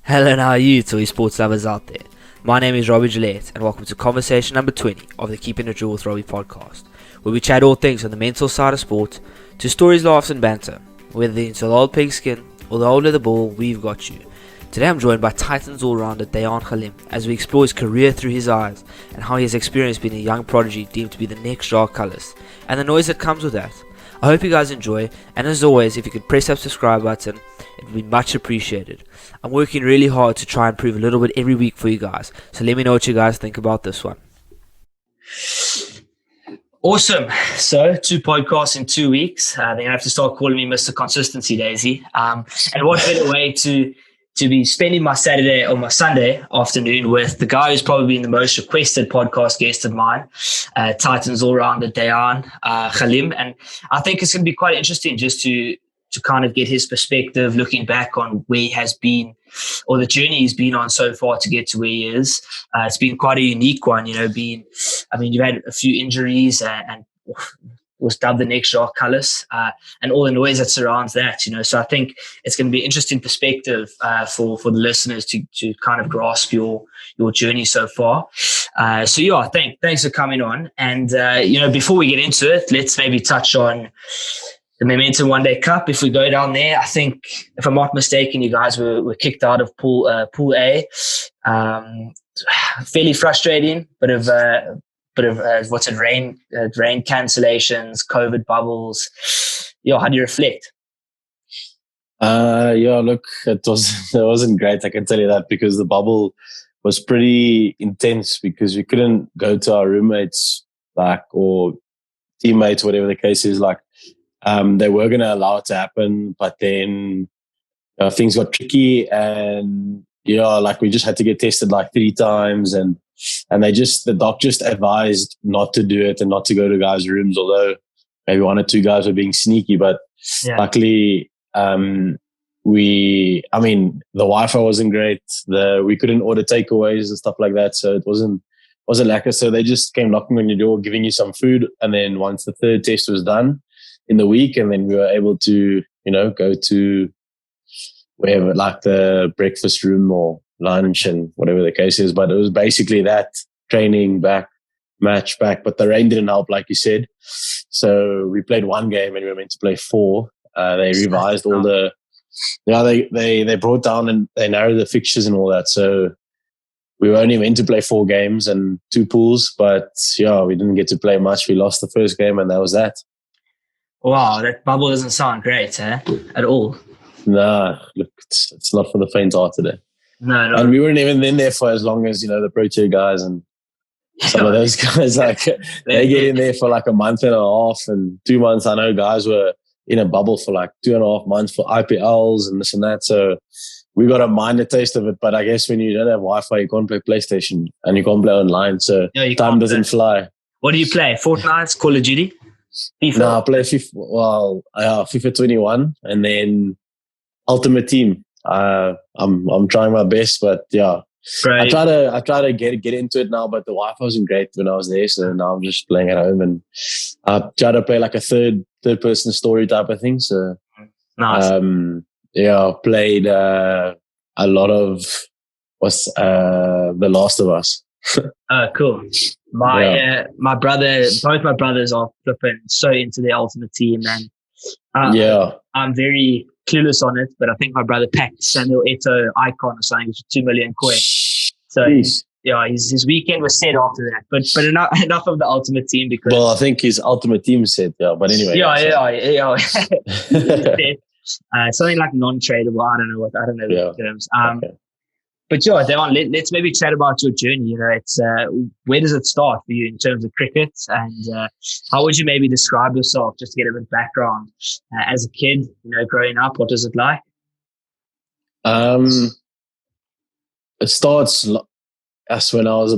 Hello and how are you to sports lovers out there? My name is Robbie Gillette and welcome to conversation number 20 of the Keeping It Real with Robbie podcast, where we chat all things on the mental side of sport, to stories, laughs and banter. Whether into the old pigskin or the old leather ball, we've got you. Today I'm joined by Titans all-rounder Dayyaan Galiem as we explore his career through his eyes and how he has experienced being a young prodigy deemed to be the next Jacques Kallis and the noise that comes with that. I hope you guys enjoy, and as always, if you could press that subscribe button, it would be much appreciated. I'm working really hard to try and improve a little bit every week for you guys, so let me know what you guys think about this one. Awesome. So 2 podcasts in 2 weeks. They're going to have to start calling me Mr. Consistency, Daisy. And what better way to be spending my Saturday or my Sunday afternoon with the guy who's probably been the most requested podcast guest of mine, Titans all-rounder Dayyaan Galiem. And I think it's going to be quite interesting just to kind of get his perspective, looking back on where he has been or the journey he's been on so far to get to where he is. It's been quite a unique one, you've had a few injuries and was dubbed the next Jacques Kallis, and all the noise that surrounds that, So I think it's going to be an interesting perspective for the listeners to kind of grasp your journey so far. Thanks for coming on. And, before we get into it, let's maybe touch on the Momentum One Day Cup. If we go down there, I think, if I'm not mistaken, you guys were kicked out of Pool A. Fairly frustrating, rain cancellations, COVID bubbles. How do you reflect? Look, it wasn't great. I can tell you that, because the bubble was pretty intense because we couldn't go to our roommates or teammates, whatever the case is. They were going to allow it to happen, but then things got tricky, and we just had to get tested 3 times, and the doc just advised not to do it and not to go to guys' rooms, although maybe 1 or 2 guys were being sneaky. But luckily, the Wi-Fi wasn't great. We couldn't order takeaways and stuff like that, so it wasn't lekker. So they just came knocking on your door, giving you some food, and then once the 3rd test was done in the week, and then we were able to, go to wherever, the breakfast room or lunch and whatever the case is. But it was basically that, training back, match back. But the rain didn't help, like you said. So we played 1 game and we were meant to play 4. They revised all they brought down and they narrowed the fixtures and all that. So we were only meant to play 4 games and 2 pools. But we didn't get to play much. We lost the first game and that was that. Wow, that bubble doesn't sound great, at all. Nah, look, it's not for the faint hearted. No. And we weren't even in there for as long as, the Pro Tier guys and some of those guys. They get in there for a month and a half and 2 months. I know guys were in a bubble for 2.5 months for IPLs and this and that. So we got a minor taste of it. But I guess when you don't have Wi-Fi, you can't play PlayStation and you can't play online. So time doesn't fly. What do you play? Fortnite, Call of Duty? FIFA? No, I play FIFA. FIFA 21 and then Ultimate Team. I'm trying my best, but Right. I try to get into it now, but the Wi-Fi wasn't great when I was there, so now I'm just playing at home, and I try to play a third person story type of thing. So nice. I played a lot of The Last of Us. Cool. Both my brothers are flipping so into the Ultimate Team, and I'm very clueless on it, but I think my brother packed Samuel Eto'o icon or something, which is 2 million coins. So his weekend was set after that. But enough of the Ultimate Team, because I think his Ultimate Team is set. But anyway. Something like non-tradable. I don't know the terms. Okay. But Dayyaan, let's maybe chat about your journey. It's where does it start for you in terms of cricket, and how would you maybe describe yourself, just to get a bit of background as a kid? Growing up, what was it like? It starts as when I was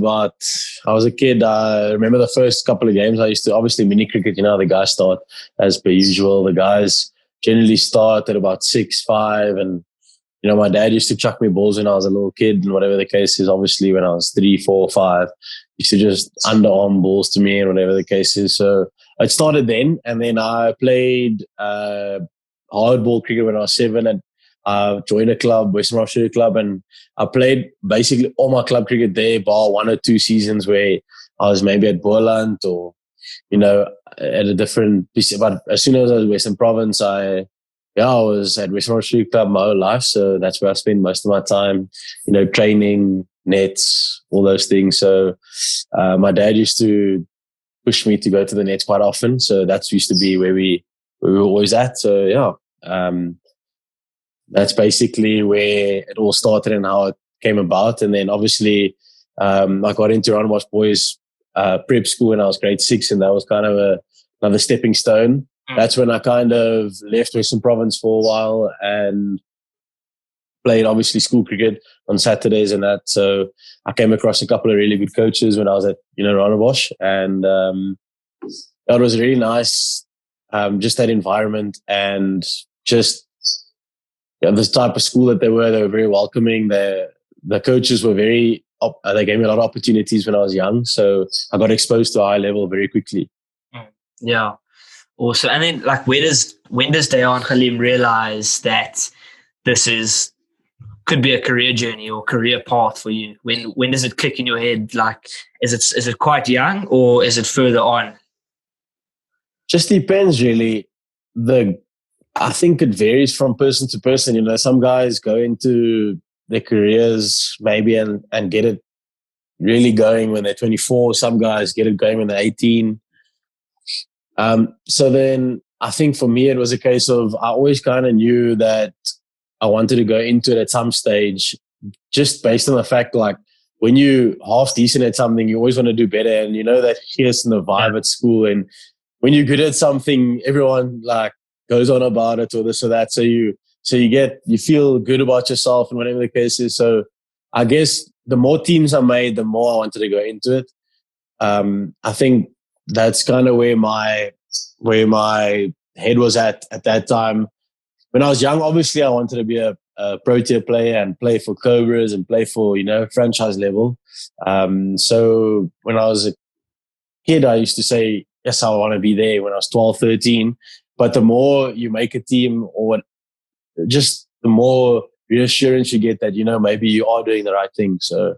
a kid. I remember the first couple of games I used to, obviously mini cricket. The guys start as per usual. The guys generally start at about 6, 5, and my dad used to chuck me balls when I was a little kid, and whatever the case is. Obviously, when I was 3, 4, 5, he used to just underarm balls to me, and whatever the case is. So it started then, and then I played hardball cricket when I was 7, and I joined a club, Western Australia club, and I played basically all my club cricket there, bar 1 or 2 seasons where I was maybe at Boland or, at a different piece. But as soon as I was Western Province, I was at Western Australia club my whole life. So that's where I spent most of my time, training, nets, all those things. So my dad used to push me to go to the nets quite often. So that used to be where we were always at. So that's basically where it all started and how it came about. And then obviously I got into Rondebosch Boys prep school when I was grade 6, and that was kind of another stepping stone. That's when I kind of left Western Province for a while and played obviously school cricket on Saturdays and that. So I came across a couple of really good coaches when I was at Rondebosch, and it was really nice, just that environment and just this type of school that they were very welcoming. The coaches were they gave me a lot of opportunities when I was young, so I got exposed to a high level very quickly. Yeah, awesome. And then, like, when does Dayyaan Galiem realize that this could be a career journey or career path for you? When does it click in your head? Like, is it quite young or is it further on? Just depends, really. I think it varies from person to person. Some guys go into their careers maybe and get it really going when they're 24. Some guys get it going when they're 18. So then I think for me, it was a case of I always kind of knew that I wanted to go into it at some stage, just based on the fact, like, when you half decent at something, you always want to do better. And that here's in the vibe at school. And when you're good at something, everyone like goes on about it or this or that. So you feel good about yourself and whatever the case is. So I guess the more teams I made, the more I wanted to go into it. I think that's kind of where my head was at that time. When I was young, obviously I wanted to be a pro-tier player and play for Cobras and play for, franchise level. So when I was a kid, I used to say, yes, I want to be there when I was 12, 13. But the more you make a team just the more reassurance you get that, maybe you are doing the right thing. So,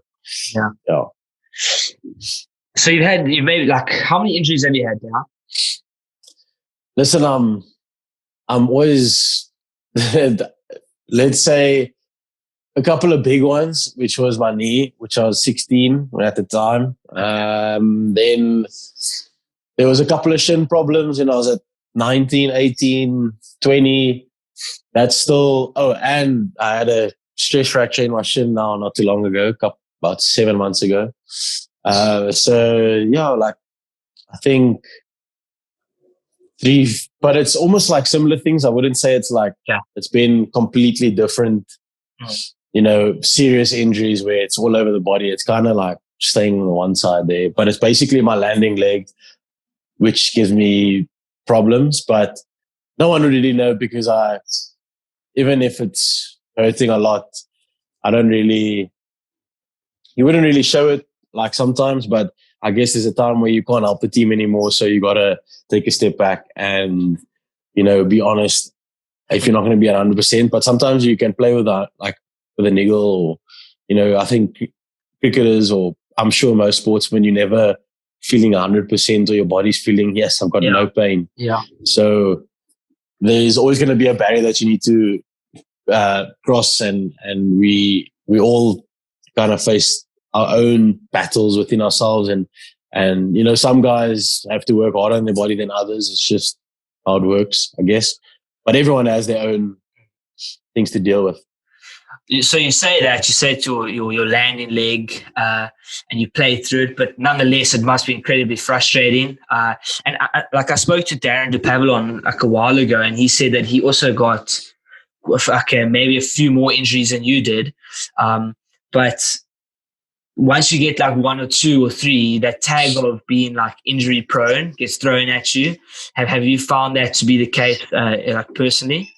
yeah. So you've made, like, how many injuries have you had now? Listen, I'm always, let's say, a couple of big ones, which was my knee, which I was 16 at the time. Then there was a couple of shin problems when I was at 19, 18, 20. That's still, and I had a stress fracture in my shin now, not too long ago, about 7 months ago. I think 3, but it's almost like similar things. I wouldn't say it's like, it's been completely different, serious injuries where it's all over the body. It's kind of like staying on the one side there, but it's basically my landing leg, which gives me problems, but no one would really know because even if it's hurting a lot, you wouldn't really show it like sometimes, but I guess there's a time where you can't help the team anymore. So you got to take a step back and, be honest if you're not going to be at 100%, but sometimes you can play with a niggle or, I think cricketers, or I'm sure most sportsmen, you never feeling 100% or your body's feeling, yes, I've got no pain. Yeah. So there's always going to be a barrier that you need to cross, and we all kind of face our own battles within ourselves, and some guys have to work harder on their body than others. It's just how it works, I guess. But everyone has their own things to deal with. So you say it's your landing leg, and you play through it, but nonetheless, it must be incredibly frustrating. And I spoke to Darren de Pavillon like a while ago, and he said that he also got maybe a few more injuries than you did. But once you get like 1 or 2 or 3, that tag of being like injury prone gets thrown at you. Have you found that to be the case, like personally?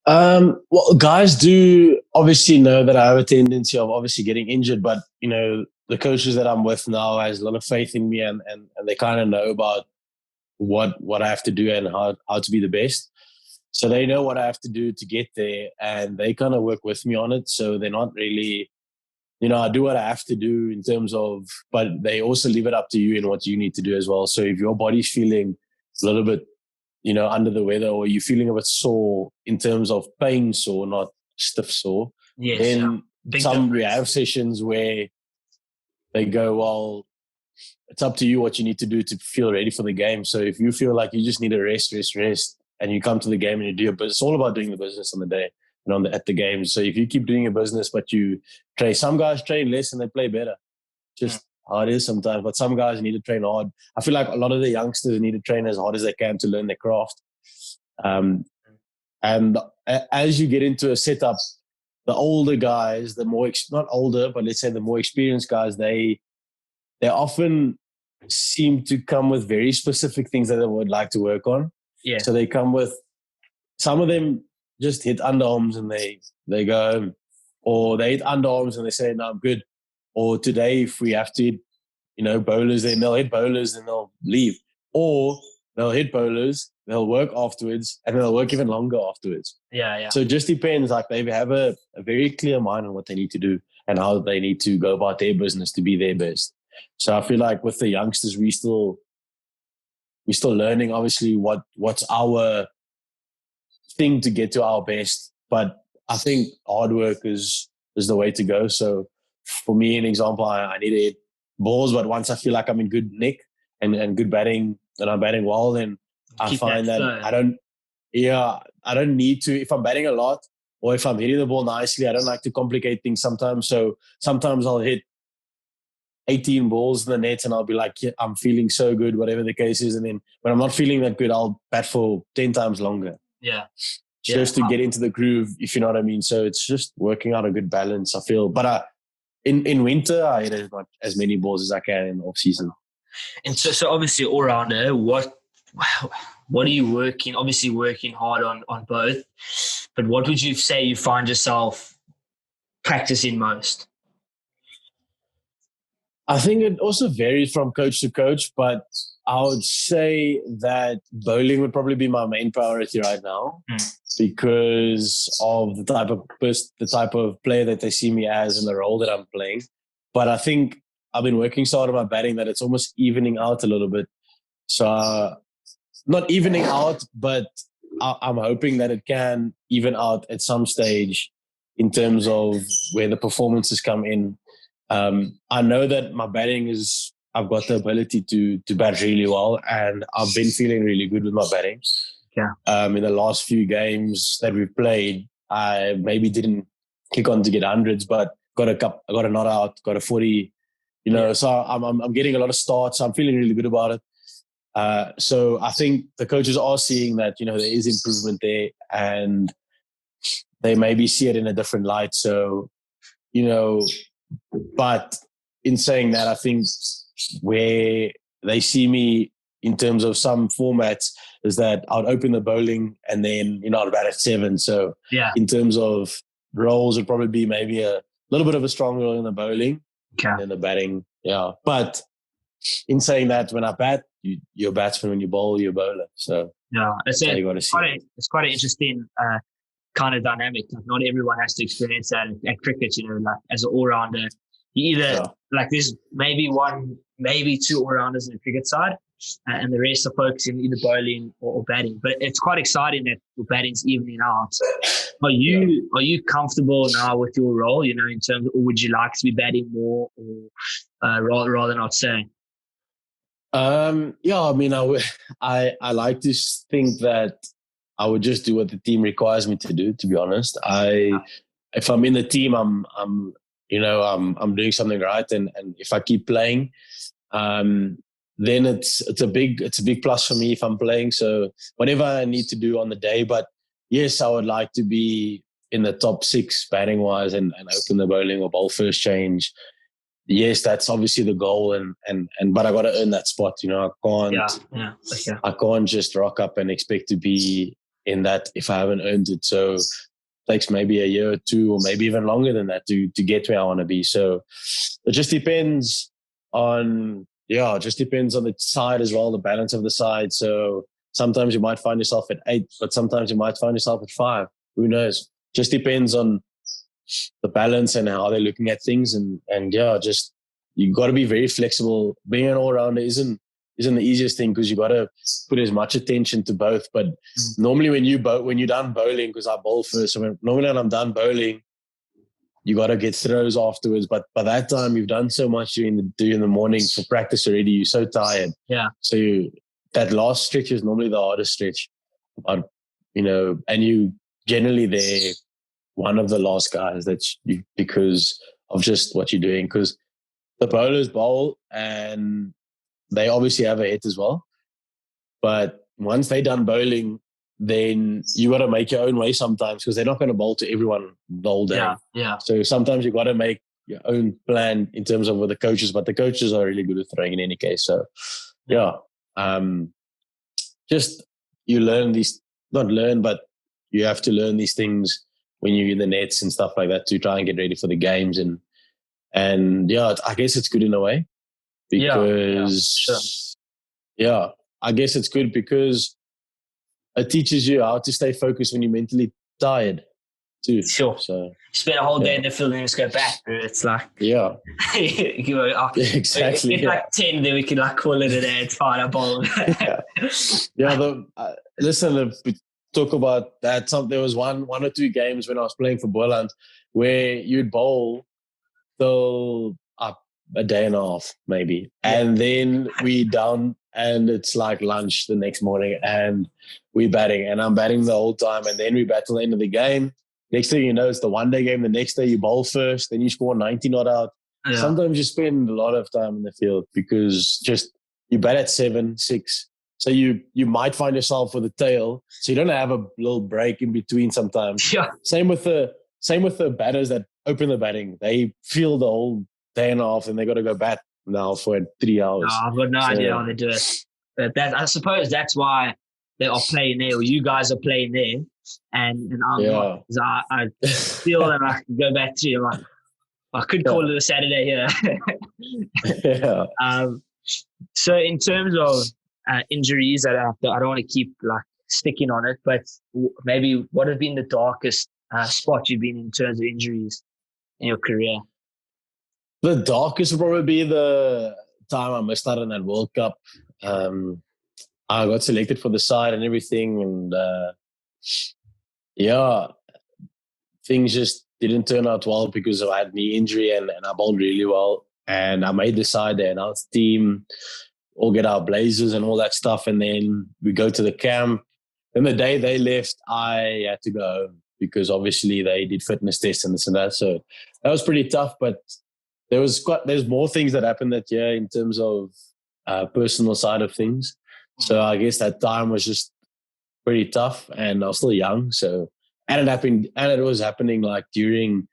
Well, guys do obviously know that I have a tendency of obviously getting injured, but the coaches that I'm with now has a lot of faith in me, and they kind of know about what I have to do and how to be the best. So they know what I have to do to get there, and they kind of work with me on it. So they're not really, I do what I have to do in terms of, but they also leave it up to you and what you need to do as well. So if your body's feeling a little bit, under the weather, or you're feeling a bit sore in terms of pain sore, not stiff sore, Yes, then some difference. rehab sessions where they go, well, it's up to you what you need to do to feel ready for the game. So if you feel like you just need a rest, and you come to the game and you do your business, it's all about doing the business on the day and at the game. So if you keep doing your business, but you train, some guys train less and they play better. Just how it is sometimes. But some guys need to train hard. I feel like a lot of the youngsters need to train as hard as they can to learn their craft. And as you get into a setup, the older guys, the more, not older, but let's say the more experienced guys, they often seem to come with very specific things that they would like to work on. Yeah. So they come with, some of them just hit underarms and they go home. Or they hit underarms and they say, no, I'm good. Or today, if we have to hit, bowlers, then they'll hit bowlers and they'll leave. Or they'll hit bowlers, they'll work afterwards, and they'll work even longer afterwards. Yeah. So it just depends. Like they have a very clear mind on what they need to do and how they need to go about their business to be their best. So I feel like with the youngsters, we're still learning, obviously, what's our thing to get to our best. But I think hard work is the way to go. So for me, an example, I need to hit balls, but once I feel like I'm in good nick and good batting, and I'm batting well, then I find that I don't need to, if I'm batting a lot or if I'm hitting the ball nicely, I don't like to complicate things sometimes. So sometimes I'll hit 18 balls in the net and I'll be like, yeah, I'm feeling so good, whatever the case is. And then when I'm not feeling that good, I'll bat for 10 times longer. Yeah. Just to get into the groove, if you know what I mean. So it's just working out a good balance, I feel. But in winter, I hit as many balls as I can in the off season. And so obviously all rounder, what are you working? Obviously working hard on both, but what would you say you find yourself practicing most? I think it also varies from coach to coach, but I would say that bowling would probably be my main priority right now because of the type of player that they see me as and the role that I'm playing. But I think I've been working so hard on my batting that it's almost evening out a little bit. So not evening out, but I'm hoping that it can even out at some stage in terms of where the performances come in. I know that my batting I've got the ability to bat really well, and I've been feeling really good with my batting. Yeah. In the last few games that we've played, I maybe didn't kick on to get hundreds, but got a not out, got a 40, so I'm getting a lot of starts. So I'm feeling really good about it. So I think the coaches are seeing that, there is improvement there and they maybe see it in a different light. So, but in saying that, I think where they see me in terms of some formats is that I'd open the bowling and then, I'd bat at 7. So in terms of roles, it'd probably be maybe a little bit of a strong role in the bowling and then the batting. Yeah. But in saying that, when I bat, you're a batsman. When you bowl, you're a bowler. So it's quite an interesting kind of dynamic. Like not everyone has to experience that at cricket, like as an all-rounder. You either like there's maybe one, maybe two all-rounders in the cricket side, and the rest are focusing either bowling or batting. But it's quite exciting that your batting's evening out. Are you comfortable now with your role? In terms of, or would you like to be batting more, or rather not say? I mean, I like to think that I would just do what the team requires me to do. To be honest, if I'm in the team, I'm doing something right, and if I keep playing, then it's a big plus for me if I'm playing. So whatever I need to do on the day, but yes, I would like to be in the top 6 batting wise and open the bowling or bowl first change. Yes, that's obviously the goal, but I got to earn that spot. I can't. I can't just rock up and expect to be in that if I haven't earned it. So it takes maybe a year or 2, or maybe even longer than that to get where I want to be. So it just depends on the side as well, the balance of the side. So Sometimes you might find yourself at 8, but sometimes you might find yourself at 5. Who knows? Just depends on the balance and how they're looking at things. And yeah, just you got to be very flexible. Being an all-rounder isn't the easiest thing because you got to put as much attention to both. But normally when you're done bowling, because I bowl first, so normally when I'm done bowling, you got to get throws afterwards. But by that time, you've done so much during the morning for practice already. You're so tired. Yeah. So that last stretch is normally the hardest stretch. But, and you generally they're one of the last guys because of just what you're doing. Because the bowlers bowl and they obviously have a hit as well. But once they're done bowling, then you got to make your own way sometimes because they're not going to bowl to everyone the whole day. Yeah. So sometimes you got to make your own plan in terms of with the coaches, but the coaches are really good at throwing in any case. So yeah, just you learn but you have to learn these things when you're in the nets and stuff like that to try and get ready for the games. And yeah, I guess it's good in a way because I guess it's good because it teaches you how to stay focused when you're mentally tired too. Sure. So you spend a whole day in the field and just go back. It's like exactly. It's like 10, then we can call it a day. It's fine. I bowl. Listen, we talk about that. There was one or two games when I was playing for Boland where you'd bowl till a day and a half maybe, and then we down. And it's like lunch the next morning and we're batting and I'm batting the whole time. And then we bat till the end of the game. Next thing you know, it's the one-day game. The next day you bowl first, then you score 90 not out. Yeah. Sometimes you spend a lot of time in the field because just you bat at 7, 6. So you might find yourself with a tail. So you don't have a little break in between sometimes. Yeah. Same with the batters that open the batting. They feel the whole day and a half and they got to go bat now for 3 hours. No, I've got no idea how they do it. But I suppose that's why they are playing there, or you guys are playing there, and I'm not. I feel that I can go back to. I could call it a Saturday here. So in terms of injuries, I don't want to keep sticking on it, but maybe what has been the darkest spot you've been in terms of injuries in your career? The darkest would probably be the time I missed out on that World Cup. I got selected for the side and everything. And things just didn't turn out well because I had knee injury and I bowled really well. And I made the side there. And our team all get our blazers and all that stuff. And then we go to the camp. And the day they left, I had to go home because obviously they did fitness tests and this and that. So that was pretty tough, but there's more things that happened that year in terms of personal side of things. So I guess that time was just pretty tough, and I was still young. So and it was happening during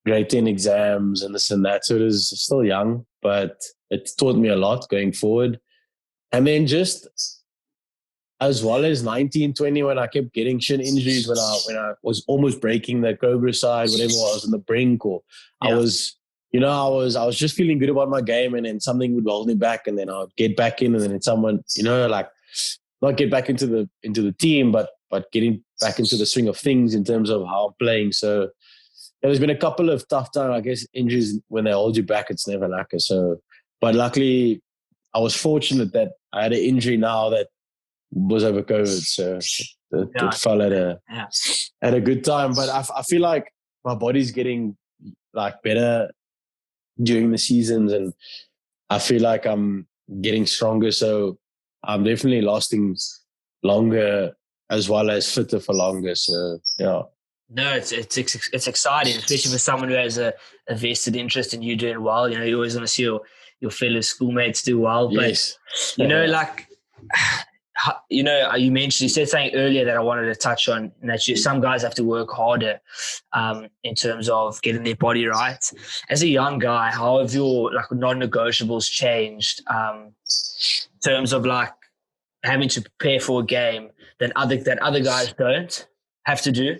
grade 10 exams and this and that. So it was still young, but it taught me a lot going forward. And then just as well as 19, 20, when I kept getting shin injuries, when I was almost breaking the Cobra side, whatever I was on the brink, or I was just feeling good about my game, and then something would hold me back, and then I'd get back in, and then someone, not get back into the team, but getting back into the swing of things in terms of how I'm playing. So there's been a couple of tough times, I guess. Injuries, when they hold you back, it's never lacquer. So, but luckily, I was fortunate that I had an injury now that was over COVID, so it fell at a good time. But I feel like my body's getting better during the seasons, and I feel like I'm getting stronger, so I'm definitely lasting longer as well as fitter for longer. So no, it's exciting, especially for someone who has a vested interest in you doing well. You always want to see your fellow schoolmates do well, but yes. You said something earlier that I wanted to touch on, and that some guys have to work harder in terms of getting their body right. As a young guy, how have your non-negotiables changed in terms of having to prepare for a game that other guys don't have to do?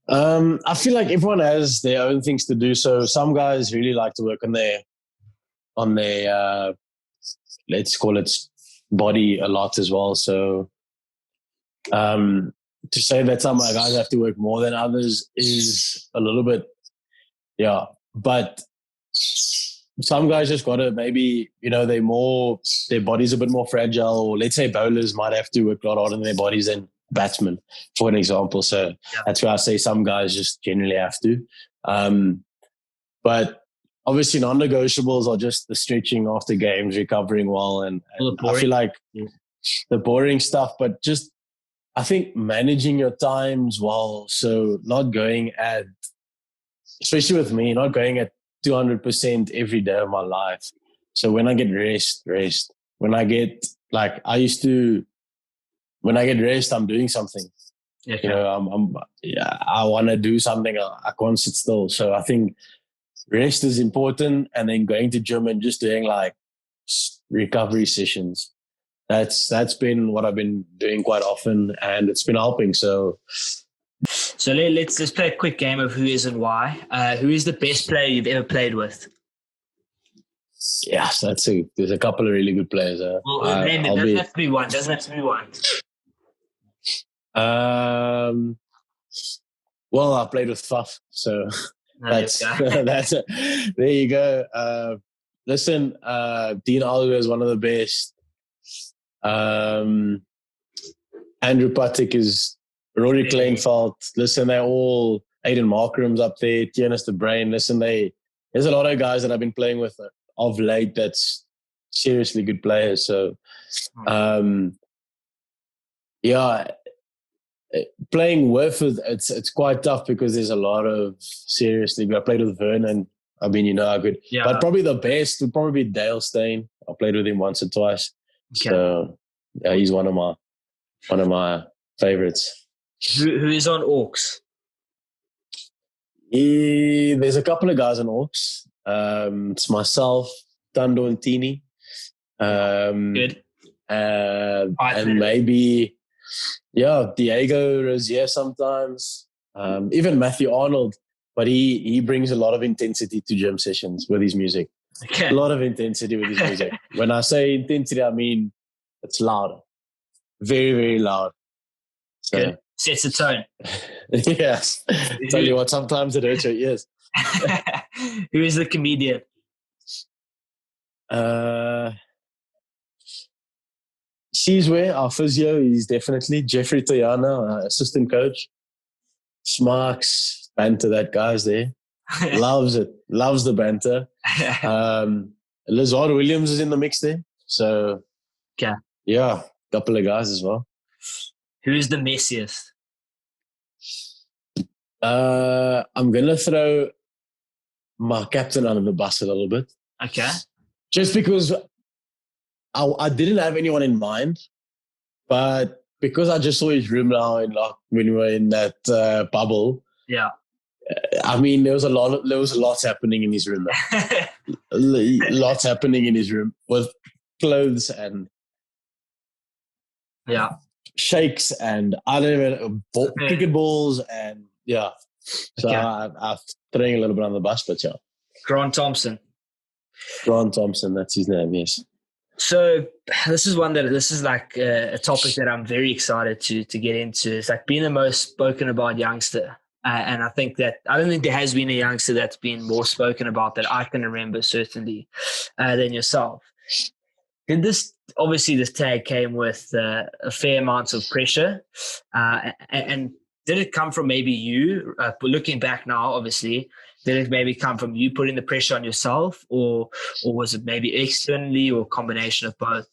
I feel like everyone has their own things to do. So some guys really like to work on their let's call it body a lot as well. So to say that some of my guys have to work more than others is a little bit, yeah. But some guys just got to maybe, their body's a bit more fragile, or let's say bowlers might have to work a lot harder than their bodies than batsmen, for an example. So that's why I say some guys just generally have to. But obviously non-negotiables are just the stretching after games, recovering well. And I feel like the boring stuff, but just, I think managing your times well. So not going at, especially with me, not going at 200% every day of my life. So when I get rest. When I get, when I get rest, I'm doing something. Okay. I want to do something. I can't sit still. So I think rest is important, and then going to gym and just doing recovery sessions. That's been what I've been doing quite often, and it's been helping. So let's play a quick game of who is and why. Who is the best player you've ever played with? Yes, there's a couple of really good players. Name it. Doesn't have to be one. Well, I played with Faf, so that's there you go. Listen, Dean Alger is one of the best. Andrew Patik is Rory Kleinveld. Listen, they're all Aiden Markram's up there. Tianus de Brain. Listen, there's a lot of guys that I've been playing with of late that's seriously good players. So, playing with it's quite tough because there's a lot of seriously good. I played with Vernon. I mean, you know how good. Yeah. But probably the best would probably be Dale Steyn. I played with him once or twice. Okay. So he's one of my favorites. Who is on Orcs? There's a couple of guys on Orcs. It's myself, Tando and Tini. Good. And maybe, Diego Rozier sometimes. Even Matthew Arnold. But he brings a lot of intensity to gym sessions with his music. Okay. A lot of intensity with his music. When I say intensity, I mean it's loud. Very, very loud. So, good. Sets the tone. Yes. Tell you what, sometimes it hurts your ears. Who is the comedian? She's where our physio is definitely Jeffrey Toyana, assistant coach. Smarks, banter, that guy's there. Loves it. Loves the banter. Lazard Williams is in the mix there. So, yeah, a couple of guys as well. Who is the messiest? I'm going to throw my captain under the bus a little bit. Okay. Just because I didn't have anyone in mind, but because I just saw his room now when we were in that bubble. Yeah. I mean, there was lots happening in his room. Lots happening in his room with clothes and shakes and I don't even cricket balls and So I'm throwing a little bit on the bus, but Grant Thompson, that's his name. Yes. So this is like a topic that I'm very excited to get into. It's like being the most spoken about youngster. And I think that I don't think there has been a youngster that's been more spoken about that I can remember certainly than yourself. And this tag came with a fair amount of pressure. And did it come from maybe you, looking back now, obviously, did it maybe come from you putting the pressure on yourself or was it maybe externally or a combination of both?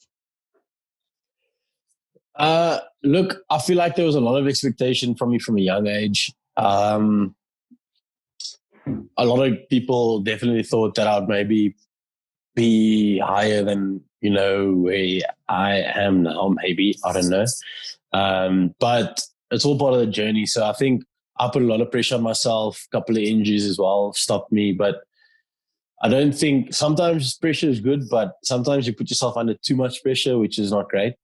Look, I feel like there was a lot of expectation from me from a young age. A lot of people definitely thought that I'd maybe be higher than, where I am now, maybe. I don't know. But it's all part of the journey. So I think I put a lot of pressure on myself. A couple of injuries as well stopped me. But I don't think sometimes pressure is good, but sometimes you put yourself under too much pressure, which is not great.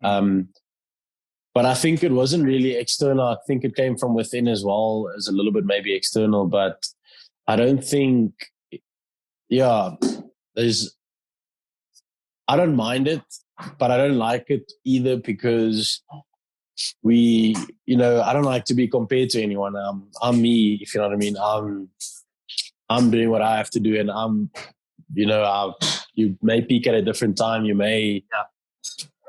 But I think it wasn't really external. I think it came from within as well as a little bit maybe external. But I don't think, there's I don't mind it, but I don't like it either because I don't like to be compared to anyone. I'm me, if you know what I mean. I'm doing what I have to do, and you may peak at a different time. You may,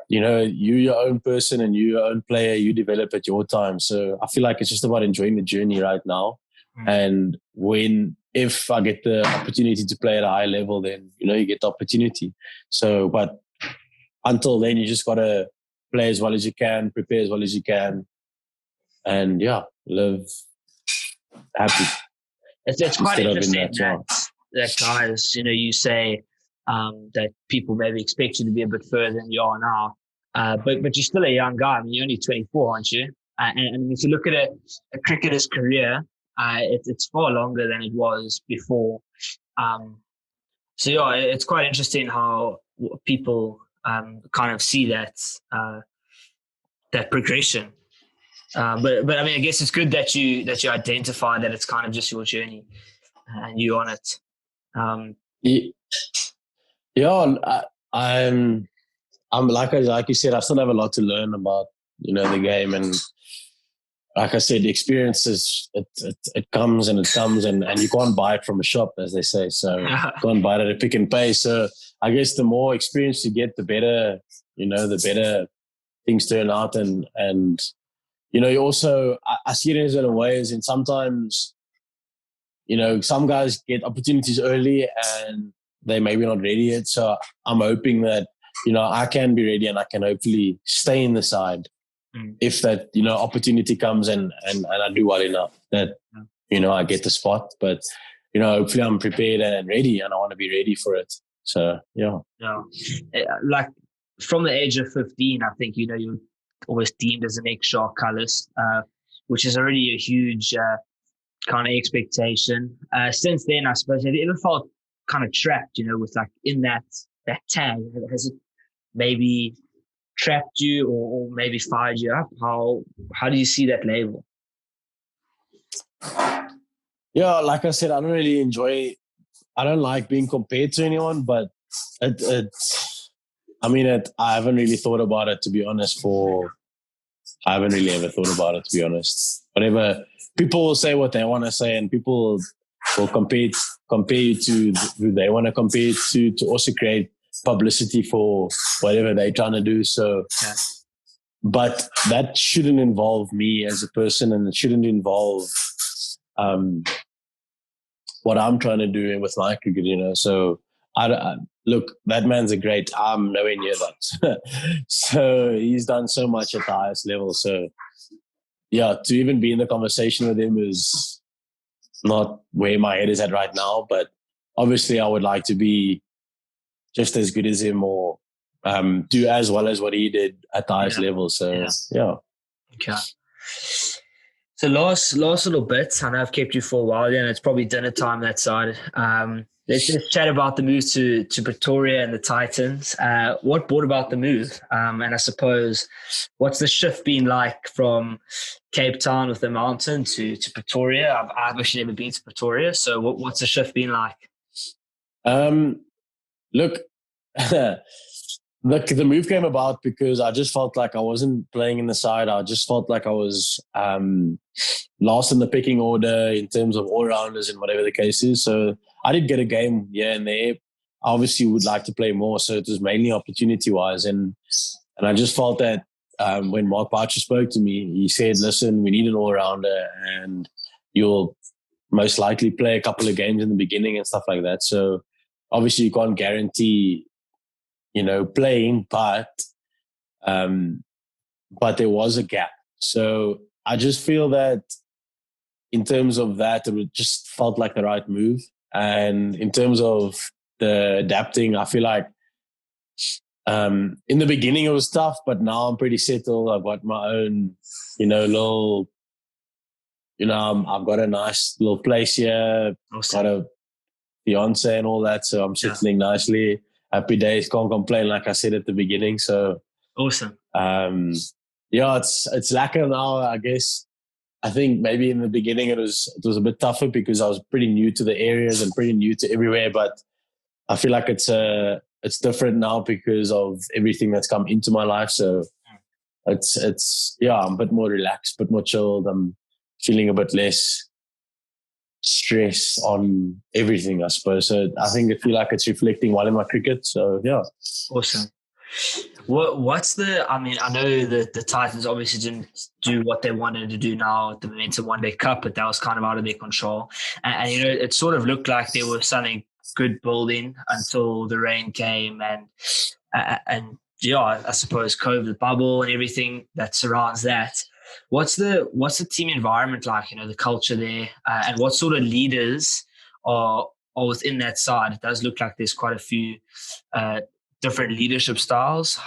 you're your own person and you're your own player. You develop at your time. So I feel like it's just about enjoying the journey right now. And if I get the opportunity to play at a high level, then, you get the opportunity. So, but until then, you just got to play as well as you can, prepare as well as you can, and live happy. It's quite interesting that guys, you say that people maybe expect you to be a bit further than you are now, but you're still a young guy. I mean, you're only 24, aren't you? And if you look at a cricketer's career, it's far longer than it was before. So it's quite interesting how people kind of see that progression. But I mean, I guess it's good that you identify that it's kind of just your journey and you on it. I'm like you said, I still have a lot to learn about the game, and like I said, the experience it comes and you can't buy it from a shop, as they say. So you can't buy it at a Pick and Pay. So I guess the more experience you get, the better things turn out, and you also, I see it in a way as in sometimes, some guys get opportunities early and they maybe not ready yet. So I'm hoping that, I can be ready and I can hopefully stay in the side if that, opportunity comes and I do well enough that, I get the spot. But, hopefully I'm prepared and ready, and I want to be ready for it. So, yeah. Like from the age of 15, I think, you're always deemed as the next Jacques Kallis, which is already a huge kind of expectation. Since then, I suppose, have you ever felt kind of trapped, with like in that tag? Has it maybe trapped you or maybe fired you up? How do you see that label? Yeah, like I said, I don't like being compared to anyone, but I haven't really thought about it, to be honest. I haven't really ever thought about it, to be honest. Whatever, people will say what they want to say, and people will compare you to who they want to compare you to also create publicity for whatever they're trying to do. So, but that shouldn't involve me as a person, and it shouldn't involve what I'm trying to do with my cricket, So look, that man's a great. I'm nowhere near that. So he's done so much at the highest level. So yeah, to even be in the conversation with him is not where my head is at right now. But obviously, I would like to be just as good as him, or do as well as what he did at the highest level. So yeah. Okay. So last little bit, I know I've kept you for a while, and it's probably dinner time that side. Let's just chat about the move to Pretoria and the Titans. What brought about the move? And I suppose, what's the shift been like from Cape Town with the mountain to Pretoria? I've actually never been to Pretoria, so what's the shift been like? Look, the move came about because I just felt like I wasn't playing in the side. I just felt like I was last in the pecking order in terms of all-rounders and whatever the case is. So I did get a game here and there. I obviously would like to play more, so it was mainly opportunity-wise. And I just felt that when Mark Boucher spoke to me, he said, listen, we need an all-rounder, and you'll most likely play a couple of games in the beginning and stuff like that. So obviously you can't guarantee playing, but there was a gap. So I just feel that in terms of that, it just felt like the right move. And in terms of the adapting, I feel like in the beginning it was tough, but now I'm pretty settled. I've got my own, little, I've got a nice little place here. Awesome. Got a fiance and all that, so I'm settling nicely. Happy days, can't complain, like I said at the beginning. So awesome. It's lacking now, I guess. I think maybe in the beginning it was a bit tougher because I was pretty new to the areas and pretty new to everywhere. But I feel like it's a it's different now because of everything that's come into my life. So it's I'm a bit more relaxed, a bit more chilled. I'm feeling a bit less stress on everything, I suppose. So I feel like it's reflecting well in my cricket. So yeah. Awesome. What's I know that the Titans obviously didn't do what they wanted to do now at the Momentum One Day Cup, but that was kind of out of their control. And it sort of looked like there was something good building until the rain came and I suppose COVID bubble and everything that surrounds that. What's the team environment like? The culture there, and what sort of leaders are within that side? It does look like there's quite a few different leadership styles.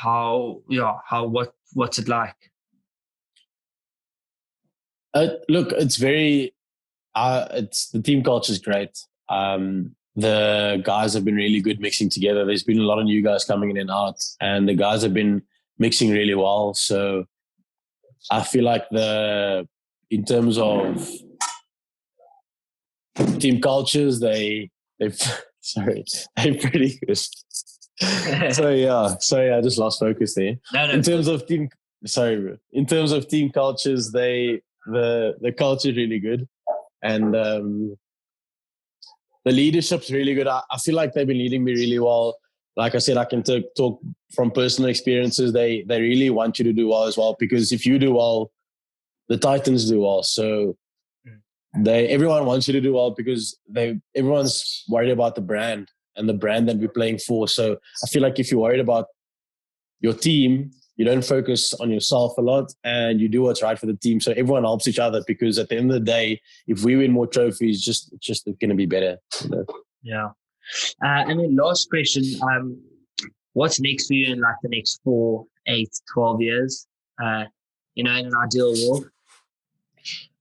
What's it like? Look, it's very. It's the team culture is great. The guys have been really good mixing together. There's been a lot of new guys coming in and out, and the guys have been mixing really well. So I feel like in terms of team cultures, they're pretty good. Sorry, I just lost focus there. No. In terms of team cultures, the culture is really good, and the leadership's really good. I feel like they've been leading me really well. Like I said, I can talk from personal experiences. They really want you to do well as well, because if you do well, the Titans do well. So everyone wants you to do well because everyone's worried about the brand and the brand that we're playing for. So I feel like if you're worried about your team, you don't focus on yourself a lot and you do what's right for the team. So everyone helps each other, because at the end of the day, if we win more trophies, it's just going to be better. Yeah. And then last question, what's next for you in like the next 4, 8, 12 years? In an ideal world?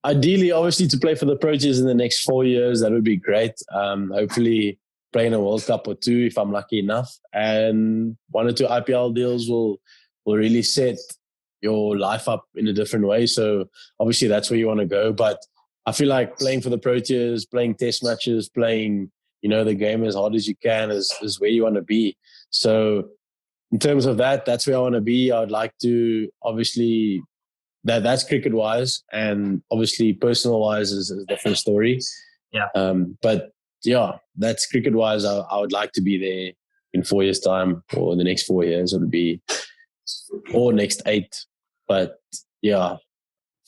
Ideally, obviously, to play for the Proteas in the next 4 years, that would be great. Hopefully play in a World Cup or 2 if I'm lucky enough. And 1 or 2 IPL deals will really set your life up in a different way. So obviously that's where you want to go. But I feel like playing for the Proteas, playing test matches, playing, the game as hard as you can is where you want to be. So in terms of that's where I want to be. I would like to, obviously, that's cricket-wise, and obviously personal-wise is a different story. Yeah. But yeah, that's cricket-wise. I would like to be there in 4 years' time, or the next 4 years. It would be, or next 8. But yeah,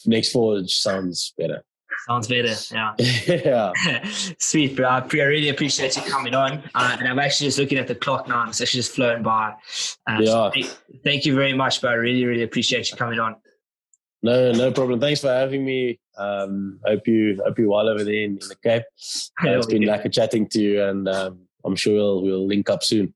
next 4 sounds better. Sounds better, yeah. Yeah. Sweet, bro. I really appreciate you coming on. And I'm actually just looking at the clock now, and it's actually just flown by. Yeah. So thank you very much, bro. I really, really appreciate you coming on. No problem. Thanks for having me. Hope you're well over there in the Cape. It's been like a chatting to you, and I'm sure we'll link up soon.